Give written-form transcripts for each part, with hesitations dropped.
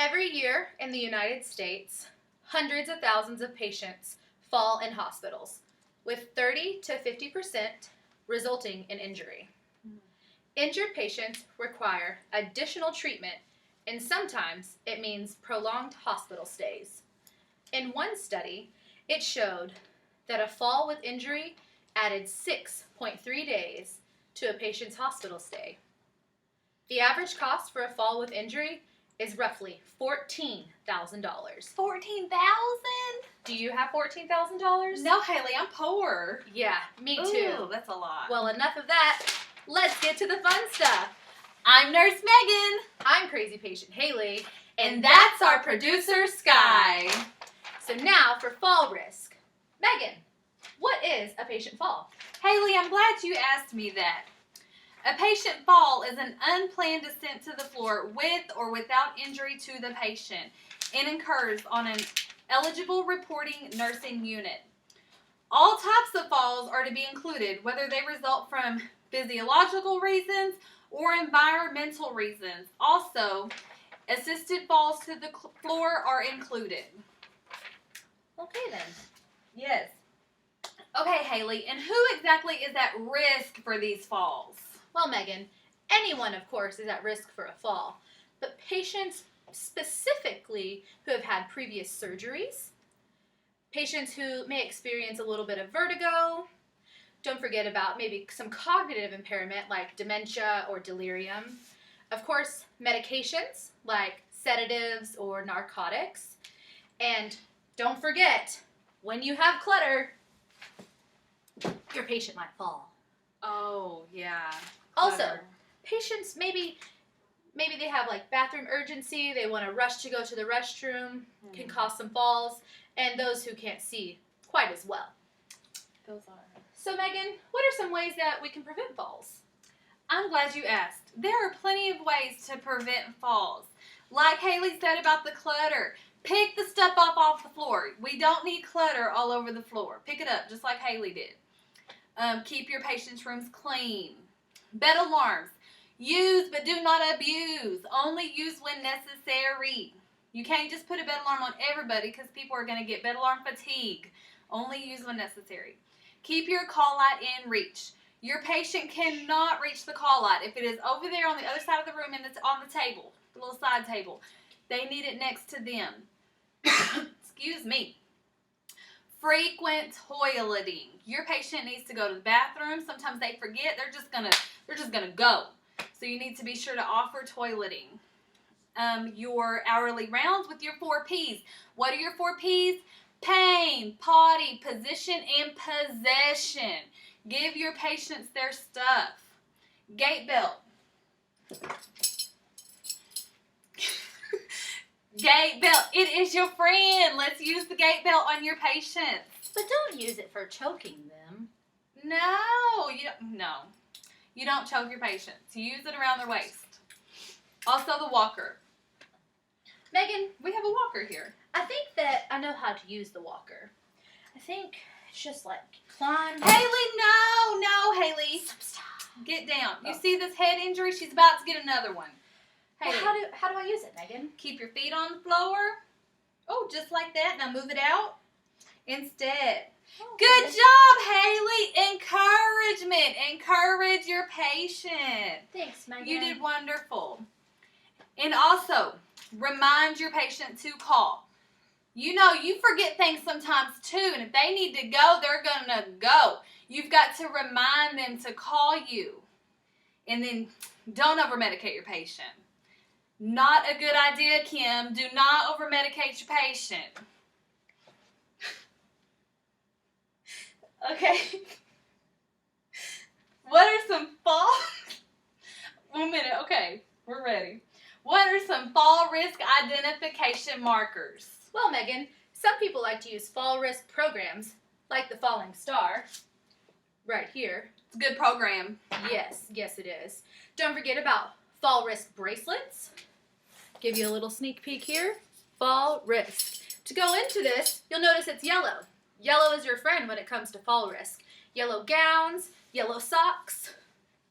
Every year in the United States, hundreds of thousands of patients fall in hospitals, with 30 to 50% resulting in injury. Injured patients require additional treatment, and sometimes it means prolonged hospital stays. In one study, it showed that a fall with injury added 6.3 days to a patient's hospital stay. The average cost for a fall with injury is roughly $14,000. $14,000? Do you have $14,000? No, Haley, I'm poor. Yeah, me too. Ooh, that's a lot. Well, enough of that. Let's get to the fun stuff. I'm Nurse Megan. I'm Crazy Patient Haley. And that's our producer, Sky. So now for fall risk. Megan, what is a patient fall? Haley, I'm glad you asked me that. A patient fall is an unplanned descent to the floor with or without injury to the patient and occurs on an eligible reporting nursing unit. All types of falls are to be included, whether they result from physiological reasons or environmental reasons. Also, assisted falls to the floor are included. Okay then. Yes. Okay, Haley, and who exactly is at risk for these falls? Well, Megan, anyone, of course, is at risk for a fall, but patients specifically who have had previous surgeries, patients who may experience a little bit of vertigo, don't forget about maybe some cognitive impairment like dementia or delirium, of course, medications like sedatives or narcotics, and don't forget, when you have clutter, your patient might fall. Oh, yeah. Also, Clutter. patients maybe they have like bathroom urgency, they want to rush to go to the restroom, can cause some falls, and those who can't see quite as well. Those are. So Megan, what are some ways that we can prevent falls? I'm glad you asked. There are plenty of ways to prevent falls. Like Haley said about the clutter, pick the stuff up off the floor. We don't need clutter all over the floor. Pick it up just like Haley did. Keep your patients' rooms clean. Bed alarms. Use but do not abuse. Only use when necessary. You can't just put a bed alarm on everybody because people are going to get bed alarm fatigue. Only use when necessary. Keep your call light in reach. Your patient cannot reach the call light. If it is over there on the other side of the room and it's on the table, the little side table, they need it next to them. Excuse me. Frequent toileting. Your patient needs to go to the bathroom. Sometimes they forget. They're just gonna go. So you need to be sure to offer toileting. Your hourly rounds with your 4 P's. What are your 4 P's? Pain, potty, position, and possession. Give your patients their stuff. Gait belt. Gait belt. It is your friend. Let's use the gait belt on your patients. But don't use it for choking them. No, you don't choke your patients. You use it around their waist. Also the walker. Megan, We have a walker here. I think that I know how to use the walker. I think it's just like climb. Haley, no, Haley. Get down. You see this head injury? She's about to get another one. Well, Haley, how do I use it, Megan? keep your feet on the floor. Oh, just like that. Now move it out. Instead. Okay. Good job, Haley. Encouragement. Encourage your patient. Thanks, Megan. You did wonderful. And also, remind your patient to call. You know, you forget things sometimes too, and if they need to go, they're going to go. You've got to remind them to call you. And then don't over-medicate your patient. Not a good idea, Kim. Do not over-medicate your patient. Okay. What are some fall... 1 minute. Okay, we're ready. What are some fall risk identification markers? Well, Megan, some people like to use fall risk programs, like the Falling Star, right here. It's a good program. Yes, it is. Don't forget about fall risk bracelets. Give you a little sneak peek here. Fall risk. To go into this, you'll notice it's yellow. Yellow is your friend when it comes to fall risk. Yellow gowns, yellow socks,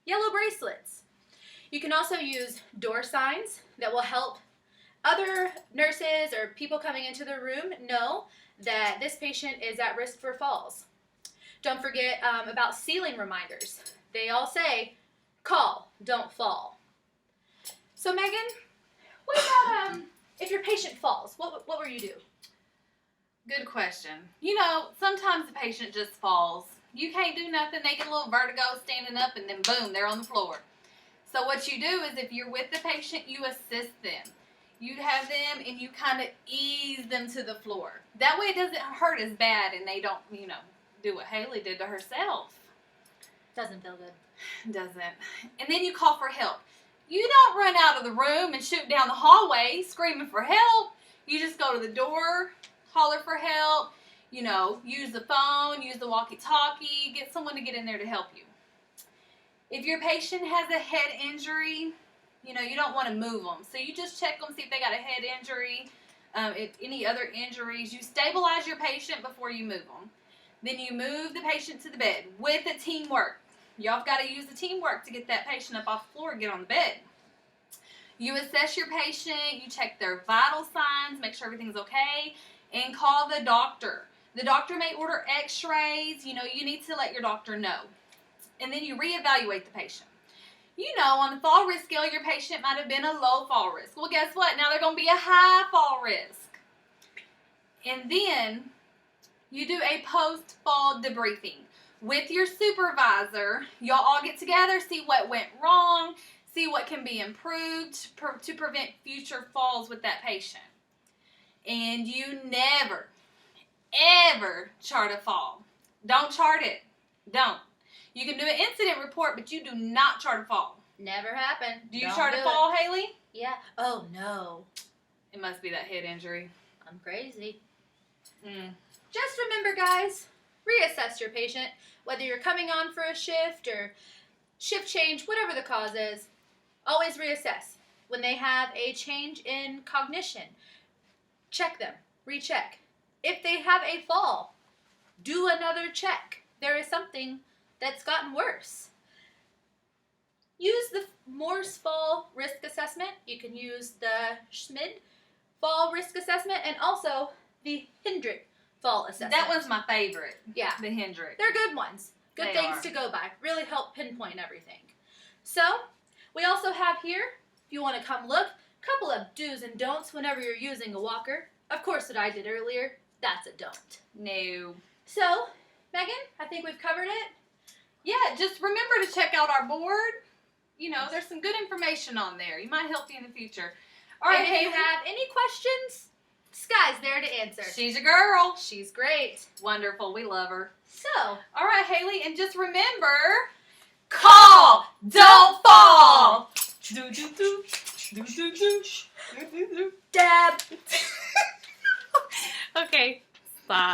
yellow bracelets. You can also use door signs that will help other nurses or people coming into the room know that this patient is at risk for falls. Don't forget about ceiling reminders. They all say, call, don't fall. So Megan, what about if your patient falls? What will you do? Good question. Sometimes the patient just falls. You can't do nothing. They get a little vertigo standing up, and then boom, they're on the floor. So what you do is if you're with the patient, you assist them. You have them and you kind of ease them to the floor. That way it doesn't hurt as bad and they don't, do what Haley did to herself. Doesn't feel good. Doesn't. And then you call for help. You don't run out of the room and shoot down the hallway screaming for help. You just go to the door, holler for help, use the phone, use the walkie-talkie, get someone to get in there to help you. If your patient has a head injury, you don't want to move them. So you just check them, see if they got a head injury, if any other injuries. You stabilize your patient before you move them. Then you move the patient to the bed with the teamwork. Y'all got to use the teamwork to get that patient up off the floor and get on the bed. You assess your patient, you check their vital signs, make sure everything's okay, and call the doctor. The doctor may order x-rays. You need to let your doctor know. And then you reevaluate the patient. On the fall risk scale, your patient might have been a low fall risk. Well, guess what? Now they're going to be a high fall risk. And then you do a post-fall debriefing with your supervisor. Y'all all get together, see what went wrong, see what can be improved to prevent future falls with that patient. And you never, ever chart a fall. Don't chart it. Don't. You can do an incident report, but you do not chart a fall. Never happened. Do you chart a fall, Haley? Yeah. Oh, no. It must be that head injury. I'm crazy. Mm. Just remember, guys, reassess your patient. Whether you're coming on for a shift or shift change, whatever the cause is, always reassess. When they have a change in cognition, check them. Recheck. If they have a fall, do another check. There is something that's gotten worse. Use the Morse Fall Risk Assessment. You can use the Schmid Fall Risk Assessment and also the Hendrick Fall Assessment. That one's my favorite. Yeah. The Hendrick. They're good ones. Good They things are. to go by. Really help pinpoint everything. So, we also have here, if you want to come look, a couple of do's and don'ts whenever you're using a walker. Of course, what I did earlier, that's a don't. No. So, Megan, I think we've covered it. Yeah, just remember to check out our board. There's some good information on there. You might help you in the future. All right, And if you Haley. have any questions, Sky's there to answer. She's a girl. She's great. Wonderful. We love her. So, All right, Haley, and just remember, call, don't fall. Dab. Okay, bye.